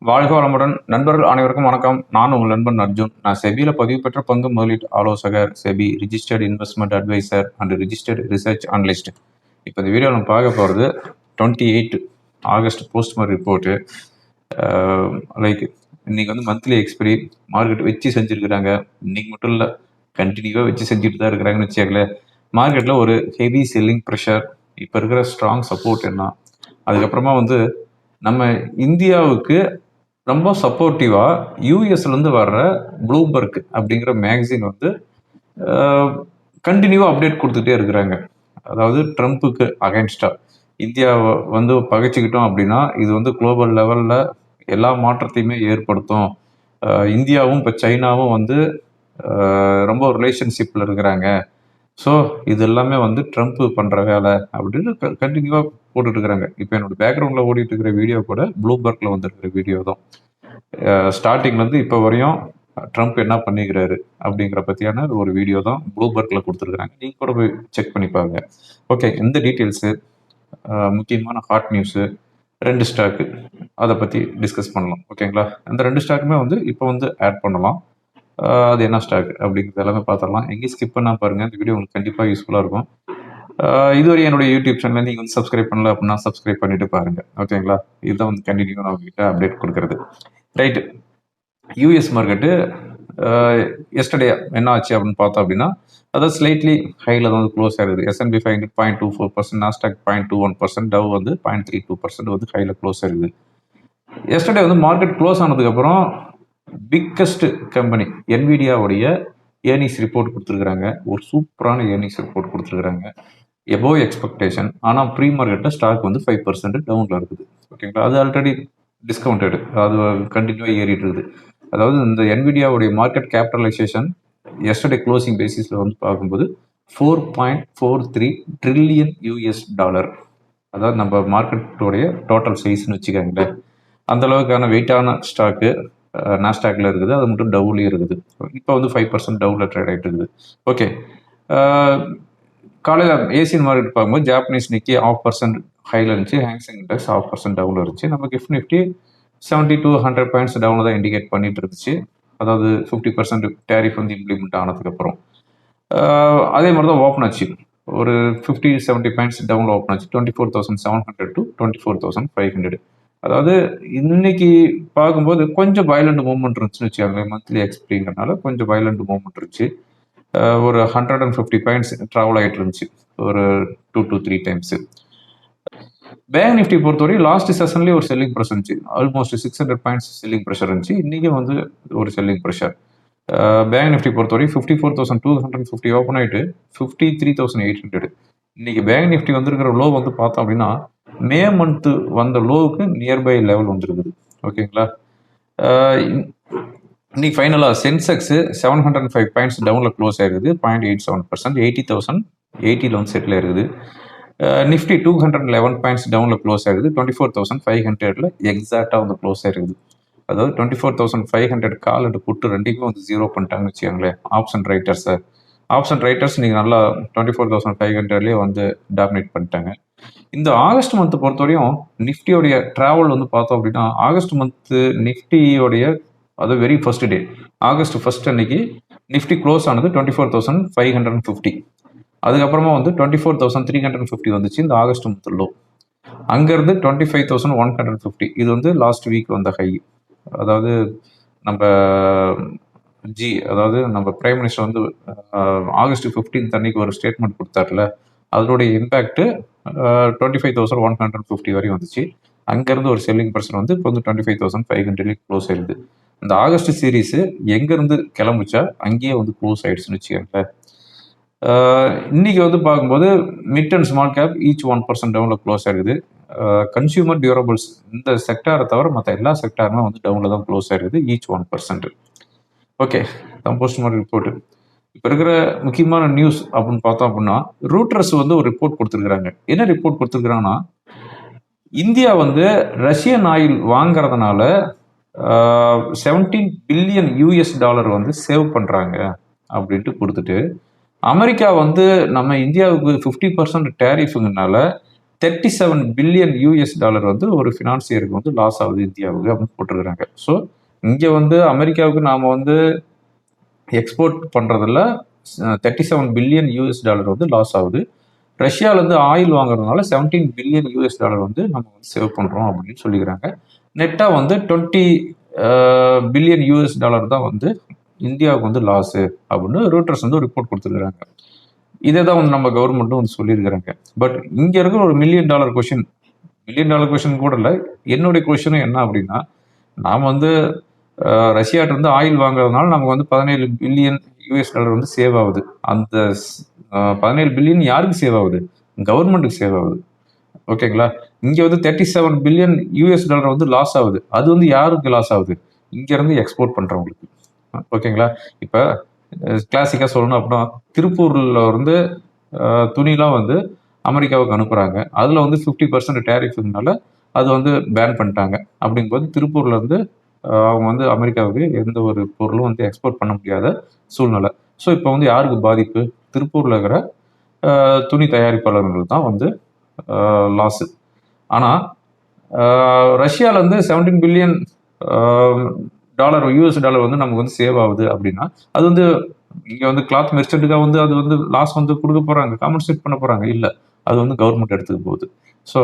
வாழ்க வளமுடன் நண்பர்கள் அனைவருக்கும் வணக்கம். நான் உங்கள் நண்பன் அர்ஜுன். நான் செபியில் பதிவு பெற்ற பங்கு முதலீட்டு ஆலோசகர், SEBI registered investment advisor and registered research analyst. இப்போ இந்த வீடியோ நம்ம பார்க்க போகிறது 28 ஆகஸ்ட் போஸ்ட்மார்க் ரிப்போர்ட்டு. லைக் இன்னைக்கு வந்து மந்த்லி எக்ஸ்பிரி மார்க்கெட் வச்சு செஞ்சுருக்கிறாங்க. இன்னைக்கு மட்டும் இல்லை, கண்டினியூவாக வச்சு செஞ்சுட்டு தான் இருக்கிறாங்கன்னு வச்சுக்கங்களேன். மார்க்கெட்டில் ஒரு ஹெவி செல்லிங் ப்ரெஷர், இப்போ இருக்கிற ஸ்ட்ராங் சப்போர்ட் என்ன, அதுக்கப்புறமா வந்து நம்ம இந்தியாவுக்கு ரொம்ப சப்போர்ட்டிவாக யூஎஸ்லேருந்து வர்ற ப்ளூபர்க் அப்படிங்கிற மேகசின் வந்து கண்டினியூவாக அப்டேட் கொடுத்துட்டே இருக்கிறாங்க. அதாவது ட்ரம்ப்புக்கு அகைன்ஸ்டாக இந்தியாவை வந்து பகைச்சிக்கிட்டோம் அப்படின்னா இது வந்து குளோபல் லெவலில் எல்லா மாற்றத்தையுமே ஏற்படுத்தும். இந்தியாவும் இப்போ சைனாவும் வந்து ரொம்ப ரிலேஷன்ஷிப்பில் இருக்கிறாங்க. ஸோ இது எல்லாமே வந்து ட்ரம்ப் பண்ணுற வேலை அப்படின்னு கண்டினியூவாக போட்டுட்டு இருக்கிறாங்க. இப்போ என்னோட பேக்ரவுண்டில் ஓடிட்டு இருக்கிற வீடியோ கூட ப்ளூபர்க்கில் வந்துருக்கிற வீடியோ தான். ஸ்டார்டிங்லேருந்து இப்போ வரையும் ட்ரம்ப் என்ன பண்ணிக்கிறாரு அப்படிங்கிற பற்றியான ஒரு வீடியோ தான் ப்ளூபர்க்கில் கொடுத்துருக்குறாங்க. நீங்கள் கூட போய் செக் பண்ணி பாருங்க. ஓகே, இந்த டீட்டெயில்ஸு, முக்கியமான ஹாட் நியூஸு, 2 ஸ்டாக்கு அதை பற்றி டிஸ்கஸ் பண்ணலாம். ஓகேங்களா? அந்த 2 ஸ்டாக்குமே வந்து இப்போ வந்து ஆட் பண்ணலாம். அது என்ன ஸ்டாக் அப்படிங்கிறது எல்லாமே பார்த்துடலாம். எங்கேயும் ஸ்கிப் பண்ணால் பாருங்கள். இந்த வீடியோ உங்களுக்கு கண்டிப்பாக யூஸ்ஃபுல்லாக இருக்கும். இதுவரை என்னுடைய யூடியூப் சேனலில் நீங்கள் வந்து சப்ஸ்கிரைப் பண்ணல அப்படின்னா சப்ஸ்கிரைப் பண்ணிட்டு பாருங்கள். ஓகேங்களா? இதுதான் வந்து கண்டினியூ நான் உங்ககிட்ட அப்டேட் கொடுக்குறது. ரைட்டு, யூஎஸ் மார்க்கெட்டு எஸ்டர்டே என்ன ஆச்சு அப்படின்னு பார்த்தோம் அப்படின்னா, அதாவது ஸ்லைட்லி ஹையில் தான் வந்து க்ளோஸ் ஆகிருது. S&P 500 0.24%, நாஸ்டாக் 0.21%, டவ் வந்து 0.32% வந்து ஹையில் க்ளோஸ் ஆகிருது. எஸ்டர்டே வந்து மார்க்கெட் க்ளோஸ் ஆனதுக்கப்புறம் பிக்கஸ்ட் கம்பெனி என்விடியாவுடைய ஏர்னிங்ஸ் ரிப்போர்ட் கொடுத்துருக்குறாங்க. ஒரு சூப்பரான ஏர்னிங்ஸ் ரிப்போர்ட் கொடுத்துருக்குறாங்க, எபோவ் எக்ஸ்பெக்டேஷன். ஆனால் ப்ரீ மார்க்கெட்டில் ஸ்டாக் வந்து 5% டவுனில் இருக்குது. ஓகேங்களா? அது ஆல்ரெடி டிஸ்கவுண்டடு, அது கண்டினியூவாக ஏறிட்டு இருக்குது. அதாவது இந்த என்விடியாவுடைய மார்க்கெட் கேபிட்டலைசேஷன் எஸ்டர்டே க்ளோசிங் பேசிஸில் வந்து பார்க்கும்போது $4.43 ட்ரில்லியன். அதாவது நம்ம மார்க்கெட்டோடைய டோட்டல் சைஸ்ன்னு வச்சுக்கோங்களேன். அந்த அளவுக்கான வெயிட்டான ஸ்டாக்கு நாஸ்டாக்ல இருக்குது. அது மட்டும் டவுலையும் இருக்குது. இப்போ வந்து 5% டவுனில் ட்ரேட் ஆகிட்டு இருக்குது. ஓகே, காலையில் ஏசியன் மார்க்கெட் பார்க்கும்போது ஜாப்பனீஸ் நிக்கி 0.5% ஹையில் இருந்துச்சு. ஹேங்ஸிங் இண்டெக்ஸ் 0.5% டவுனில் இருந்துச்சு. நம்ம கிஃப்ட் நிஃப்டி 70 to 100 பாயிண்ட்ஸ் டவுனில் தான் இண்டிகேட் பண்ணிட்டு இருந்துச்சு. அதாவது 50% டேரிஃப் வந்து இம்ப்ளிமெண்ட் ஆனதுக்கப்புறம். அதே மாதிரி தான் ஓப்பன் ஆச்சு. ஒரு 50-70 பாயிண்ட்ஸ் டவுனில் ஓப்பன் ஆச்சு. 24,700 to 24,500. அதாவது இன்னைக்கு பார்க்கும்போது கொஞ்சம் வயலண்ட் மூவ்மெண்ட் இருந்துச்சுன்னு வச்சுக்கோங்க. மந்த்லி எக்ஸ்பிரிங்கிறனால கொஞ்சம் வயலண்ட் மூவ்மெண்ட் இருந்துச்சு. ஒரு 150 பாயிண்ட்ஸ் ட்ராவல் ஆகிட்டு இருந்துச்சு ஒரு 2 to 3 டைம்ஸு. பேங்க் நிஃப்டி பொறுத்தவரை லாஸ்ட் செஷன்லேயே ஒரு செல்லிங் ப்ரெஷர் இருந்துச்சு. ஆல்மோஸ்ட் 600 பாயிண்ட்ஸ் செல்லிங் ப்ரெஷர் இருந்துச்சு. இன்றைக்கி வந்து ஒரு செல்லிங் ப்ரெஷர். பேங்க் நிஃப்டி பொறுத்தவரை 54,250 ஓப்பன் ஆகிட்டு 53,800. இன்னைக்கு பேங்க் நிஃப்டி வந்திருக்கிற லோ வந்து பார்த்தோம் அப்படின்னா மே மந்த்து வந்த லோவுக்கு நியர்பை லெவல் வந்துருக்குது. ஓகேங்களா? இன்னைக்கு ஃபைனலாக சென்செக்ஸு 705 பாயிண்ட்ஸ் டவுனில் க்ளோஸ் ஆகிருக்குது. 0.87%, 80,080 வந்து செட்டில் ஆகிருக்குது. நிஃப்டி 211 பாயிண்ட்ஸ் டவுனில் க்ளோஸ் ஆகிருக்குது. 24,500 எக்ஸாக்டாக வந்து க்ளோஸ் ஆகிருக்குது. அதாவது 24,500 கால் அண்ட் புட்டு ரெண்டுக்குமே வந்து 0 பண்ணிட்டாங்கன்னு வச்சுக்கோங்களேன். ஆப்ஷன் ரைட்டர்ஸ் நீங்கள் நல்லா 24,500 வந்து டாமினேட் பண்ணிட்டாங்க. இந்த ஆகஸ்ட் மந்த் பொறுத்தவரையும் நிஃப்டியோடைய ட்ராவல் வந்து பார்த்தோம் அப்படின்னா, ஆகஸ்ட் மந்த்து நிஃப்டியோடைய அது வெரி ஃபர்ஸ்ட் டே ஆகஸ்ட் 1 அன்னைக்கு நிஃப்டி க்ளோஸ் ஆனது 24,550. அதுக்கப்புறமா வந்து 24,350 வந்துச்சு இந்த ஆகஸ்ட் மந்த் லோ. அங்கேருந்து 25,150. இது வந்து லாஸ்ட் வீக் வந்த ஹை. அதாவது நம்ம அதாவது நம்ம பிரைம் மினிஸ்டர் வந்து ஆகஸ்ட் 15 அன்னைக்கு ஒரு ஸ்டேட்மெண்ட் கொடுத்தாருல, அதனுடைய இம்பேக்ட் 25,150 வரையும் வந்துச்சு. அங்கேருந்து ஒரு செல்லிங் பர்சன் வந்து இப்போ வந்து 25,500 க்ளோஸ் ஆயிடுது. இந்த ஆகஸ்ட் சீரீஸு எங்கேருந்து கிளம்புச்சா அங்கேயே வந்து க்ளோஸ் ஆயிடுச்சுன்னு வச்சுக்கோங்களேன். இன்னைக்கு வந்து பார்க்கும்போது mid and small cap each 1% டவுனில் க்ளோஸ் ஆகிருக்குது. கன்சியூமர் டியூரபிள்ஸ் இந்த செக்டாரை தவிர மற்ற எல்லா செக்டாருமே வந்து டவுனில் தான் க்ளோஸ் ஆகிருக்குது, each 1%. Okay, post market report. இப்போ இருக்கிற முக்கியமான நியூஸ் அப்படின்னு பார்த்தோம் அப்படின்னா, ரூட்டர்ஸ் வந்து ஒரு ரிப்போர்ட் கொடுத்துருக்குறாங்க. என்ன ரிப்போர்ட் கொடுத்துருக்குறாங்கன்னா, இந்தியா வந்து ரஷ்யன் ஆயில் வாங்குறதுனால 17 பில்லியன் US வந்து சேவ் பண்ணுறாங்க அப்படின்ட்டு கொடுத்துட்டு, அமெரிக்கா வந்து நம்ம இந்தியாவுக்கு 50% டேரிஃபுங்கனால $37 பில்லியன் வந்து ஒரு ஃபினான்சியருக்கு வந்து லாஸ் ஆகுது இந்தியாவுக்கு அப்படின்னு போட்டிருக்கிறாங்க. ஸோ இங்கே வந்து அமெரிக்காவுக்கு நாம் வந்து எக்ஸ்போர்ட் பண்ணுறதுல $37 பில்லியன் வந்து லாஸ் ஆகுது. ரஷ்யாவிலேருந்து ஆயில் வாங்குறதுனால $17 பில்லியன் வந்து நம்ம வந்து சேவ் பண்ணுறோம் அப்படின்னு சொல்லிக்கிறாங்க. நெட்டாக வந்து $20 பில்லியன் தான் வந்து இந்தியாவுக்கு வந்து லாஸு அப்படின்னு ரூட்டர்ஸ் வந்து ரிப்போர்ட் கொடுத்துருக்குறாங்க. இதே தான் வந்து நம்ம கவர்மெண்ட்டும் வந்து சொல்லியிருக்கிறாங்க. பட் இங்கே இருக்கிற ஒரு $1 மில்லியன் கொஷின் கூட இல்லை. என்னுடைய கொஷினும் என்ன அப்படின்னா, நாம் வந்து ரஷ்யாட்ட இருந்து ஆயில் வாங்குறதுனால நமக்கு வந்து $17 பில்லியன் வந்து சேவ் ஆகுது. அந்த 17 பில்லியன் யாருக்கு சேவ் ஆகுது? கவர்மெண்ட்டுக்கு சேவ் ஆகுது. ஓகேங்களா? இங்கே வந்து $37 பில்லியன் வந்து லாஸ் ஆகுது. அது வந்து யாருக்கு லாஸ் ஆகுது? இங்கேருந்து எக்ஸ்போர்ட் பண்ணுறவங்களுக்கு. ஓகேங்களா? இப்போ கிளாசிக்காக சொல்லணும் அப்படின்னா, திருப்பூரில் வந்து துணிலாம் வந்து அமெரிக்காவுக்கு அனுப்புகிறாங்க. அதில் வந்து 50% டேரிஃப்னால அது வந்து பேன் பண்ணிட்டாங்க. அப்படிங்கும்போது திருப்பூர்லேருந்து அவங்க வந்து அமெரிக்காவுக்கு எந்த ஒரு பொருளும் வந்து எக்ஸ்போர்ட் பண்ண முடியாத சூழ்நிலை. ஸோ இப்போ வந்து யாருக்கு பாதிப்பு? திருப்பூரில் இருக்கிற துணி தயாரிப்பாளர்கள் தான் வந்து லாஸு. ஆனால் ரஷ்யாவிலேருந்து $17 பில்லியன் வந்து நமக்கு வந்து சேவ் ஆகுது அப்படின்னா, அது வந்து இங்கே வந்து கிளாத் மெர்ச்சன்ட்டுக்காக வந்து அது வந்து லாஸ் வந்து கொடுக்க போகிறாங்க, காம்பன்சேட் பண்ண போகிறாங்க. இல்லை, அது வந்து கவர்மெண்ட் எடுத்துக்க போகுது. ஸோ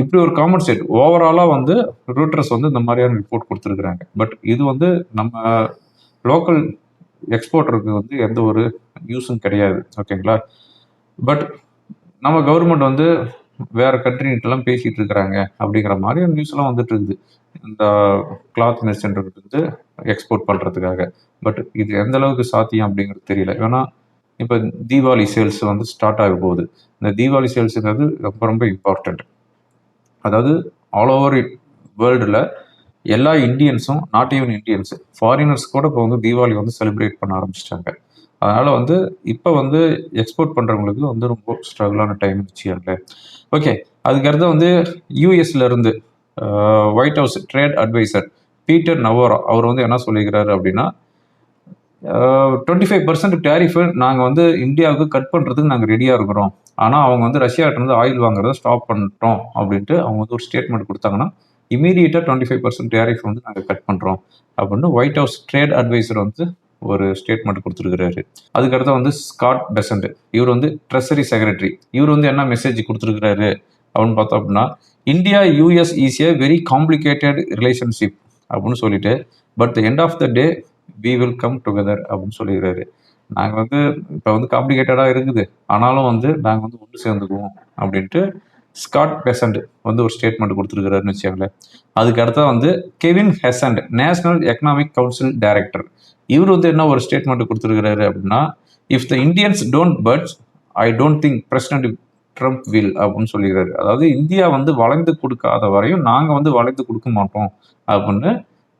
இப்படி ஒரு காம்பன்சேட் ஓவராலாக வந்து ரூட்டர்ஸ் வந்து இந்த மாதிரியான ரிப்போர்ட் கொடுத்துருக்குறாங்க. பட் இது வந்து நம்ம லோக்கல் எக்ஸ்போர்ட்டருக்கு வந்து எந்த ஒரு யூஸும் கிடையாது. ஓகேங்களா? பட் நம்ம கவர்மெண்ட் வந்து வேற கண்ட்ரிகிட்டலாம் பேசிட்டு இருக்கிறாங்க அப்படிங்கிற மாதிரி நியூஸ்லாம் வந்துட்டு இருக்குது. இந்த கிளாத் மெர்ச்சன்ட் வந்து எக்ஸ்போர்ட் பண்ணுறதுக்காக. பட் இது எந்த அளவுக்கு சாத்தியம் அப்படிங்கிறது தெரியல. ஏன்னா இப்போ தீபாவளி சேல்ஸ் வந்து ஸ்டார்ட் ஆக போகுது. இந்த தீபாவளி சேல்ஸுங்கிறது ரொம்ப ரொம்ப இம்பார்ட்டண்ட். அதாவது ஆல் ஓவர் வேர்ல்டில் எல்லா இந்தியன்ஸும், நாட் ஈவன் இந்தியன்ஸ், ஃபாரினர்ஸ் கூட இப்போ வந்து தீபாவளி வந்து செலிப்ரேட் பண்ண ஆரம்பிச்சிட்டாங்க. அதனால் வந்து இப்போ வந்து எக்ஸ்போர்ட் பண்ணுறவங்களுக்கு வந்து ரொம்ப ஸ்ட்ரகிளான டைம் வச்சுக்கல. ஓகே, அதுக்கடுத்து வந்து யூஎஸ்லேருந்து White House trade advisor Peter Navarro அவர் வந்து என்ன சொல்லிக்கிறாரு அப்படின்னா, 25% டேரிஃபை நாங்கள் வந்து இந்தியாவுக்கு கட் பண்ணுறதுக்கு நாங்கள் ரெடியாக இருக்கிறோம். ஆனால் அவங்க வந்து ரஷ்யாட்டிருந்து ஆயில் வாங்குறத ஸ்டாப் பண்ணிட்டோம் அப்படின்ட்டு அவங்க வந்து ஒரு ஸ்டேட்மெண்ட் கொடுத்தாங்கன்னா, இமீடியட்டாக 25% டேரிஃப் வந்து நாங்கள் கட் பண்ணுறோம் அப்படின்னு ஒயிட் ஹவுஸ் ட்ரேட் அட்வைசர் வந்து ஒரு ஸ்டேட்மெண்ட் கொடுத்துருக்கிறாரு. அதுக்கடுத்து வந்து ஸ்காட் பெசன்ட் இவர் வந்து ட்ரெஸரி செக்ரட்டரி இவர் வந்து என்ன மெசேஜ் கொடுத்துருக்கிறாரு அப்படின்னு பார்த்தோம் அப்படின்னா, India US is a very complicated relationship அப்படின்னு சொல்லிட்டு, but the end of the day we will come together அப்படின்னு சொல்லிடுறாரு. நாங்கள் வந்து இப்போ வந்து காம்ப்ளிகேட்டடாக இருக்குது, ஆனாலும் வந்து நாங்கள் வந்து ஒன்று சேர்ந்துக்குவோம் அப்படின்ட்டு ஸ்காட் பெசன்ட் வந்து ஒரு ஸ்டேட்மெண்ட் கொடுத்துருக்கிறாருன்னு வச்சுக்கோங்களேன். அதுக்கு அடுத்தா வந்து Kevin Hassett national economic council director இவர் வந்து என்ன ஒரு ஸ்டேட்மெண்ட் கொடுத்துருக்கிறாரு அப்படின்னா, if the Indians don't budge I don't think President Trump will அப்படின்னு சொல்லிடுறாரு. அதாவது இந்தியா வந்து வளைந்து கொடுக்காத வரையும் நாங்கள் வந்து வளைந்து கொடுக்க மாட்டோம் அப்படின்னு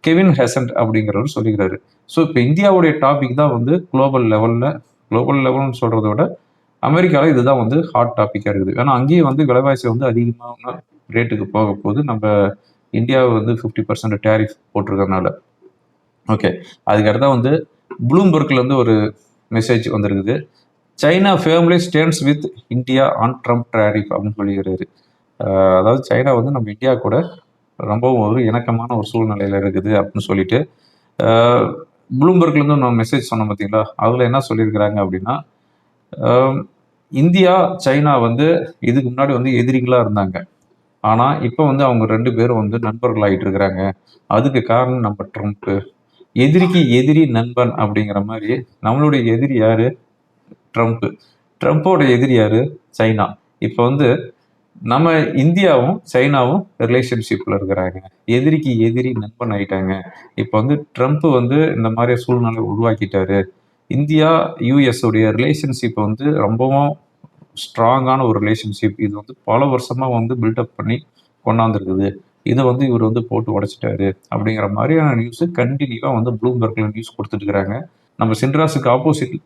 கெவின் ஹெசண்ட் அப்படிங்கிறவர் சொல்லிக்கிறாரு. ஸோ இப்போ இந்தியாவுடைய டாபிக் தான் வந்து குளோபல் லெவல்னு சொல்கிறத விட அமெரிக்காவில் இதுதான் வந்து ஹாட் டாப்பிக்காக இருக்குது. ஏன்னா அங்கேயும் வந்து விலைவாசி வந்து அதிகமான ரேட்டுக்கு போக போது நம்ம இந்தியாவை வந்து 50% டேரிஃப் போட்டிருக்கறனால. ஓகே, அதுக்கடுத்தா வந்து ப்ளூம்பர்க்லேருந்து ஒரு மெசேஜ் வந்திருக்குது. China family stands with India on Trump tariff அப்படின்னு சொல்லிக்கிறாரு. அதாவது சைனா வந்து நம்ம இந்தியா கூட ரொம்பவும் ஒரு இணக்கமான ஒரு சூழ்நிலையில் இருக்குது அப்படின்னு சொல்லிட்டு ப்ளூம்பர்க்லேருந்து நம்ம மெசேஜ் சொன்னோம் பார்த்தீங்களா, அதில் என்ன சொல்லியிருக்கிறாங்க அப்படின்னா, இந்தியா சைனா வந்து இதுக்கு முன்னாடி வந்து எதிரிகளாக இருந்தாங்க. ஆனால் இப்போ வந்து அவங்க 2 பேரும் வந்து நண்பர்கள் ஆகிட்டு இருக்கிறாங்க. அதுக்கு காரணம் நம்ம ட்ரம்ப்பு. எதிரிக்கு எதிரி நண்பன் அப்படிங்கிற மாதிரி நம்மளுடைய எதிரி யாரு? ட்ரம்ப்பு. ட்ரம்ப்போட எதிரி யாரு? சைனா. இப்போ வந்து நம்ம இந்தியாவும் சைனாவும் ரிலேஷன்ஷிப்பில் இருக்கிறாங்க. எதிரிக்கு எதிரி நண்பன் ஆகிட்டாங்க. இப்போ வந்து ட்ரம்ப் வந்து இந்த மாதிரி சூழ்நிலை உருவாக்கிட்டாரு. இந்தியா யூஎஸ் உடைய ரிலேஷன்ஷிப் வந்து ரொம்பவும் ஸ்ட்ராங்கான ஒரு ரிலேஷன்ஷிப். இது வந்து பல வருஷமாக வந்து பில்டப் பண்ணி கொண்டாந்துருக்குது. இதை வந்து இவர் வந்து போட்டு உடைச்சிட்டாரு அப்படிங்கிற மாதிரியான நியூஸு கண்டினியூவாக வந்து ப்ளூம்பர்க்ல நியூஸ் கொடுத்துட்டு இருக்கிறாங்க. நம்ம சின்ராஸுக்கு ஆப்போசிட்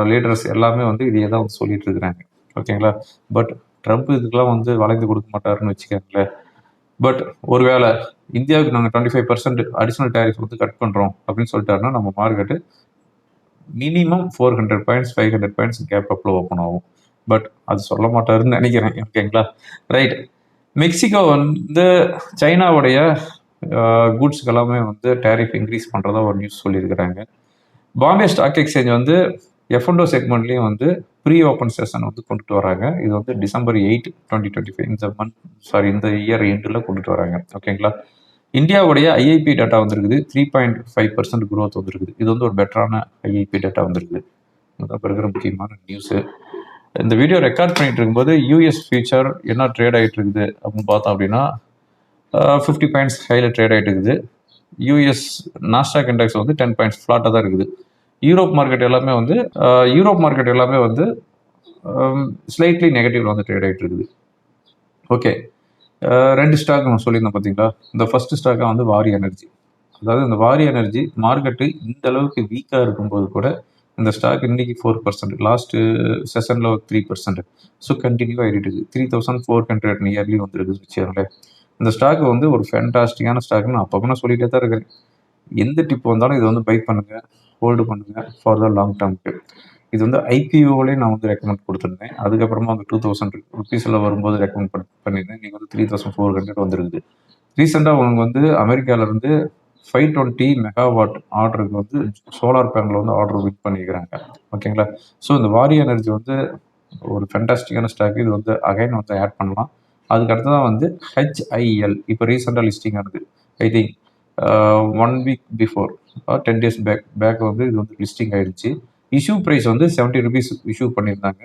லீடர்ஸ் எல்லாமே வந்து இதையே தான் வந்து சொல்லிட்டு இருக்கிறாங்க. ஓகேங்களா? பட் ட்ரம்ப் இதுக்கெல்லாம் வந்து வளைந்து கொடுக்க மாட்டாருன்னு வச்சுக்கோங்களேன். பட் ஒருவேளை இந்தியாவுக்கு நாங்கள் 25% அடிஷ்னல் டேரிஃப் வந்து கட் பண்ணுறோம் அப்படின்னு சொல்லிட்டாருன்னா நம்ம market minimum 400 points 500 points gap அப்பில் ஓப்பன் ஆகும். பட் அது சொல்ல மாட்டாருன்னு நினைக்கிறேன். ஓகேங்களா? ரைட். மெக்சிகோ வந்து சைனாவுடைய கூட்ஸ்க்கு எல்லாமே வந்து டேரிஃப் இன்க்ரீஸ் பண்ணுறதா ஒரு நியூஸ் சொல்லியிருக்கிறாங்க. பாம்பே ஸ்டாக் எக்ஸ்சேஞ்ச் வந்து F&O செக்மெண்ட்லேயும் வந்து ப்ரீ ஓப்பன் செஷன் வந்து கொண்டுட்டு வராங்க. இது வந்து December 8, 2025 இந்த இயர் எண்டில் கொண்டுட்டு வராங்க. ஓகேங்களா? இந்தியாவுடைய ஐஐபி டேட்டா வந்திருக்குது. 3.5% growth வந்திருக்குது. இது வந்து ஒரு பெட்டரான ஐஐபி டேட்டா வந்திருக்குது. அதான் இருக்கிற முக்கியமான நியூஸு. இந்த வீடியோ ரெக்கார்ட் பண்ணிட்டு இருக்கும்போது யூஎஸ் ஃபியூச்சர் என்ன ட்ரேட் ஆகிட்டு இருக்குது அப்படின்னு பார்த்தோம் அப்படின்னா 50 பாயிண்ட்ஸ் ஹையில் ட்ரேட் ஆகிட்டு இருக்குது. யூஎஸ் நாஸ்டாக் இண்டெக்ஸ் வந்து 10 பாயிண்ட்ஸ் ஃப்ளாட்டாக தான் இருக்குது. யூரோப் மார்க்கெட் எல்லாமே வந்து ஸ்லைட்லி நெகட்டிவ்ல வந்து ட்ரேட் ஆகிட்டு இருக்குது. ஓகே, 2 ஸ்டாக் நம்ம சொல்லியிருந்தோம் பார்த்தீங்களா. இந்த ஃபர்ஸ்ட் ஸ்டாக்காக வந்து வாரி எனர்ஜி. அதாவது இந்த வாரி எனர்ஜி மார்க்கெட்டு இந்த அளவுக்கு வீக்காக இருக்கும்போது கூட இந்த ஸ்டாக் இன்னைக்கு 4%, லாஸ்ட் செஷனில் ஒரு 3%. ஸோ கண்டினியூவாக ஏறிட்டு இருக்குது. 3400 நியர்லி வந்துருக்குது வச்சுக்கோங்களேன். இந்த ஸ்டாக் வந்து ஒரு ஃபேண்டாஸ்டிக்கான ஸ்டாக்னு நான் அப்போ நான் சொல்லிட்டே தான் இருக்கிறேன். எந்த டிப் வந்தாலும் இது வந்து பை பண்ணுங்க, ஹோல்டு பண்ணுங்க ஃபார் த லாங் டேர்முக்கு. இது வந்து ஐபிஓவிலே நான் வந்து ரெக்கமெண்ட் கொடுத்துருந்தேன். அதுக்கப்புறமா வந்து 2000 ருபீஸில் வரும்போது ரெக்கமெண்ட் பண்ணியிருந்தேன். நீங்கள் வந்து 3400 வந்துருக்குது. ரீசெண்டாக உங்களுக்கு வந்து அமெரிக்காவிலேருந்து 520 மெகாவாட் ஆர்டருக்கு வந்து சோலார் பேனல் வந்து ஆர்டர் வின் பண்ணிக்கிறாங்க. ஓகேங்களா? ஸோ இந்த வாரி எனர்ஜி வந்து ஒரு ஃபென்டாஸ்டிக்கான ஸ்டாக். இது வந்து அகைன் வந்து ஆட் பண்ணலாம். அதுக்கு அடுத்ததான் வந்து HIL இப்போ ரீசெண்டாக லிஸ்டிங் ஆனது. I think 1 week before 10 days back வந்து இது வந்து லிஸ்டிங் ஆயிடுச்சு. இஷ்யூ ப்ரைஸ் வந்து 70 ருபீஸ் இஷ்யூ பண்ணியிருந்தாங்க.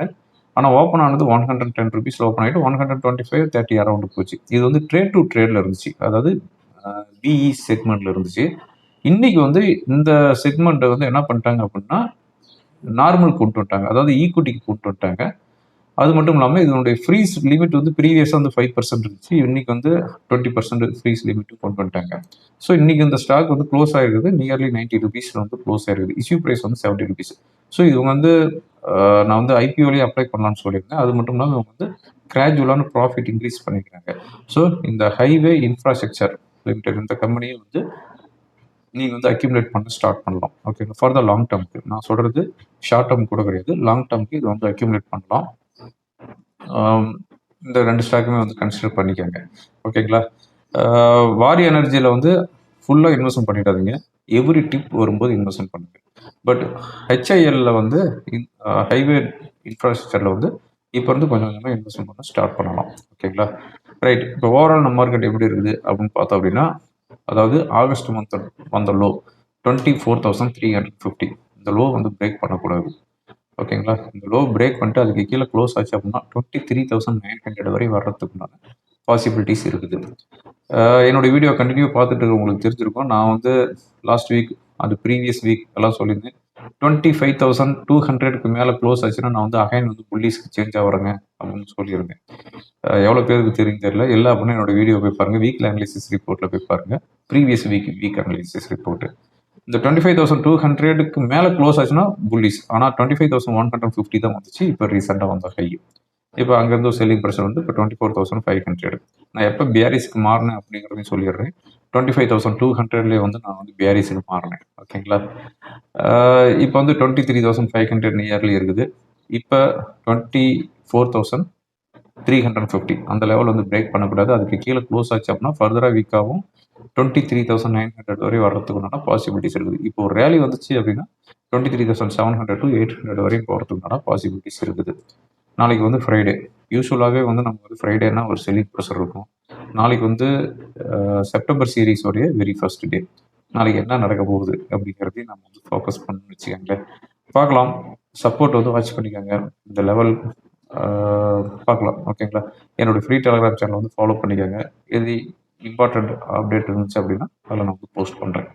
ஆனால் ஓப்பன் ஆனது 110 ருபீஸில் ஓப்பன் ஆகிட்டு 125, 30 அரௌண்டு போச்சு. இது வந்து ட்ரேட் டு ட்ரேடில் இருந்துச்சு. அதாவது பிஇ செக்மெண்ட்டில் இருந்துச்சு. இன்னைக்கு வந்து இந்த செக்மெண்ட்டை வந்து என்ன பண்ணிட்டாங்க அப்படின்னா நார்மல் கொண்டு வந்துட்டாங்க. அதாவது ஈக்குவிட்டிக்கு கொண்டு வந்துட்டாங்க. அது மட்டும் இல்லாமல் இதனுடைய ஃப்ரீஸ் லிமிட் வந்து ப்ரீவியஸாக வந்து 5% இருந்துச்சு. இன்னைக்கு வந்து 20% ஃப்ரீஸ் லிமிட் கொண்டு வந்துட்டாங்க. ஸோ இன்னைக்கு இந்த ஸ்டாக் வந்து க்ளோஸ் ஆகிருக்குது நியர்லி 90 ருபீஸில் வந்து க்ளோஸ் ஆகிருக்குது. இஷ்யூ ப்ரைஸ் வந்து 70 ருபீஸ். ஸோ இவங்க வந்து நான் வந்து ஐபிஓலேயே அப்ளை பண்ணலான்னு சொல்லியிருந்தேன். அது மட்டும் இல்லாமல் இவங்க வந்து கிராஜுவலான ப்ராஃபிட் இன்க்ரீஸ் பண்ணிக்கிறாங்க. ஸோ இந்த ஹைவே இன்ஃப்ராஸ்ட்ரக்சர் லிமிடெட் இந்த கம்பெனியை வந்து நீங்கள் வந்து அக்யூமுலேட் பண்ண ஸ்டார்ட் பண்ணலாம். ஓகேங்களா? ஃபார் த லாங் டேர்முக்கு நான் சொல்கிறது ஷார்ட் டேர்ம் கூட கிடையாது. லாங் டேர்முக்கு இது வந்து அக்யூமுலேட் பண்ணலாம். இந்த 2 ஸ்டாக்குமே வந்து கன்சிடர் பண்ணிக்கோங்க. ஓகேங்களா? வாரி எனர்ஜியில் வந்து ஃபுல்லாக இன்வெஸ்ட்மெண்ட் பண்ணிடாதீங்க. எவ்ரி டிப் வரும்போது இன்வெஸ்ட்மெண்ட் பண்ணுங்க. பட் HILல வந்து ஹைவே இன்ஃப்ராஸ்ட்ரக்சரில் வந்து இப்போ வந்து கொஞ்சம் கொஞ்சமாக இன்வெஸ்ட்மெண்ட் பண்ண ஸ்டார்ட் பண்ணலாம். ஓகேங்களா? ரைட். இப்போ ஓவரால் நம்ம மார்க்கெட் எப்படி இருக்குது அப்படின்னு பார்த்தோம் அப்படின்னா, அதாவது ஆகஸ்ட் மந்த் வந்த லோ 24,350. இந்த லோ வந்து பிரேக் பண்ணக்கூடாது. ஓகேங்களா? இந்த லோ பிரேக் பண்ணிட்டு அதுக்கு கீழே க்ளோஸ் ஆச்சு அப்படின்னா 23,900 வரை வர்றதுக்குண்டான பாசிபிலிட்டிஸ் இருக்குது. என்னோட வீடியோ கண்டினியூ பார்த்துட்டு உங்களுக்கு தெரிஞ்சிருக்கும். நான் வந்து லாஸ்ட் வீக் அது ப்ரீவியஸ் வீக் எல்லாம் சொல்லியிருந்தேன். 25,200க்கு மேலே க்ளோஸ் ஆச்சுன்னா நான் வந்து அகைன் வந்து புல்லிஸ்க்கு சேஞ்ச் ஆகிறேங்க அப்படின்னு சொல்லியிருந்தேன். எவ்வளோ பேருக்கு தெரியும் தெரியல. எல்லா அப்படின்னா என்னோட வீடியோ போய் பாருங்கள். வீக்லி அனலிசிஸ் ரிப்போர்ட்டில் போய் பாருங்கள். Previous week analysis report. இந்த 25,200க்கு மேலே க்ளோஸ் ஆச்சுன்னா புல்லிஸ். ஆனால் 25,150 தான் வந்துச்சு இப்போ ரீசெண்டாக வந்த ஹை. இப்போ அங்கேருந்து செல்லிங் ப்ரெஷர் வந்து இப்போ 24,500. நான் எப்போ பிஆர்இஸ்க்கு மாறினேன் அப்படிங்கிறதையும் சொல்லிடுறேன். 25,200லேயே வந்து நான் வந்து பிஆர்இஸ்க்கு மாறினேன். ஓகேங்களா? இப்போ வந்து 23,500 நியர்லி இருக்குது. இப்போ 24,350 அந்த லெவல் வந்து பிரேக் பண்ணக்கூடாது. அதுக்கு கீழே க்ளோஸ் ஆச்சு அப்படின்னா ஃபர்தராக வீக்காகவும் 23,900 வரை வர்றதுக்குண்டான பாசிபிலிட்டிஸ் இருக்குது. இப்போ ஒரு ரேலி வந்துச்சு அப்படின்னா 23,700 to 800 வரையும் போகிறதுக்குண்டான பாசிபிலிட்டிஸ் இருக்குது. நாளைக்கு வந்து ஃப்ரைடே. யூஸ்வலாகவே வந்து நமக்கு வந்து ஃப்ரைடேனா ஒரு செல்லிங் ப்ரெஷர் இருக்கும். நாளைக்கு வந்து செப்டம்பர் சீரீஸோடைய வெரி ஃபர்ஸ்ட் டே. நாளைக்கு என்ன நடக்க போகுது அப்படிங்கிறதையும் நம்ம வந்து ஃபோக்கஸ் பண்ணணும்னு வச்சுக்கோங்களேன். பார்க்கலாம். சப்போர்ட் வந்து வாட்ச் பண்ணிக்கோங்க. இந்த லெவல் பார்க்கலாம். ஓகேங்களா? என்னோடய ஃப்ரீ டெலிகிராம் சேனல் வந்து ஃபாலோ பண்ணிக்கோங்க. எது இம்பார்ட்டண்ட் அப்டேட் இருந்துச்சு அப்படின்னா அதில் நான் வந்து போஸ்ட் பண்ணுறேன்.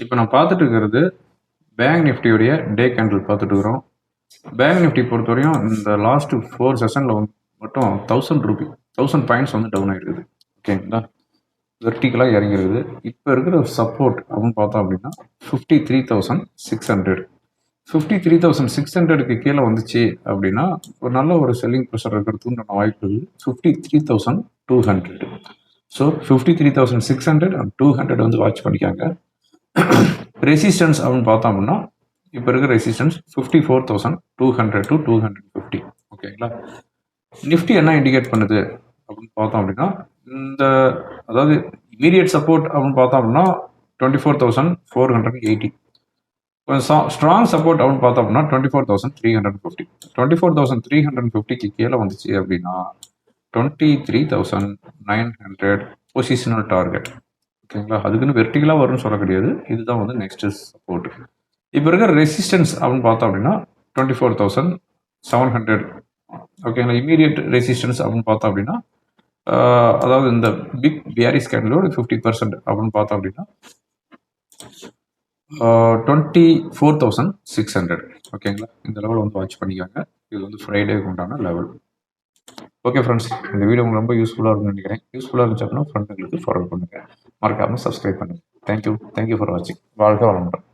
இப்போ நான் பார்த்துட்டு இருக்கிறது பேங்க் நிஃப்டியோடைய டே கேண்டில் பார்த்துட்டு இருக்கிறோம். பேங்க் நிஃப்டி பொறுத்தவரையும் இந்த லாஸ்ட் 4 செஷனில் வந்து மட்டும் 1000 பாயிண்ட்ஸ் வந்து டவுன் ஆகிருக்குது. ஓகேங்களா? வெர்டிக்கலாக இறங்கிருக்குது. இப்போ இருக்கிற சப்போர்ட் அப்படின்னு பார்த்தோம் அப்படின்னா 53,600. 53,600க்கு கீழே வந்துச்சு அப்படின்னா ஒரு நல்ல ஒரு செல்லிங் ப்ரெஷர் இருக்கிறதுக்கு வாய்ப்பு இருக்குது. 53,200. ஸோ 53,600 and 200 வந்து வாட்ச் பண்ணிக்காங்க. ரெசிஸ்டன்ஸ் அப்படின்னு பார்த்தோம் அப்படின்னா இப்போ இருக்கிற ரெசிஸ்டன்ஸ் 54,200 to 250. ஓகேங்களா? நிஃப்டி என்ன இண்டிகேட் பண்ணுது அப்படின்னு பார்த்தோம் அப்படின்னா, இந்த அதாவது இமீடியட் சப்போர்ட் அப்படின்னு பார்த்தோம் அப்படின்னா 24,480. கொஞ்சம் ஸ்ட்ராங் சப்போர்ட் அப்படின்னு பார்த்தோம் அப்படின்னா 24,350. 24,350க்கு கீழே வந்துச்சு அப்படின்னா 23,900 பொசிஷனல் டார்கெட். ஓகேங்களா? அதுக்குன்னு வெர்டிகலாக வரும்னு சொல்ல கிடையாது. இதுதான் வந்து நெக்ஸ்ட் சப்போர்ட். இப்போ இருக்கிற ரெசிஸ்டன்ஸ் அப்படின்னு பார்த்தோம் அப்படின்னா 24,700. ஓகேங்களா? இமீடியட் ரெசிஸ்டன்ஸ் அப்படின்னு பார்த்தோம் அப்படின்னா அதாவது இந்த பிக் பியாரிஸ் கேண்டலோட 50% அப்படின்னு பார்த்தோம் அப்படின்னா 24,600. ஓகேங்களா? இந்த லெவல் வந்து வாட்ச் பண்ணிக்காங்க. இது வந்து ஃப்ரைடேக்கு உண்டான லெவல். ஓகே ஃப்ரெண்ட்ஸ், இந்த வீடியோ உங்களுக்கு ரொம்ப யூஸ்ஃபுல்லாக இருக்கும்னு நினைக்கிறேன். யூஸ்ஃபுல்லாக இருந்துச்சு அப்படின்னா ஃப்ரெண்டுங்களுக்கு ஃபார்வர்ட் பண்ணுங்கள். மறக்காமல் சப்ஸ்கிரைப் பண்ணுங்கள். தேங்க்யூ ஃபார் வாட்சிங். வாழ்க வளமுடன்.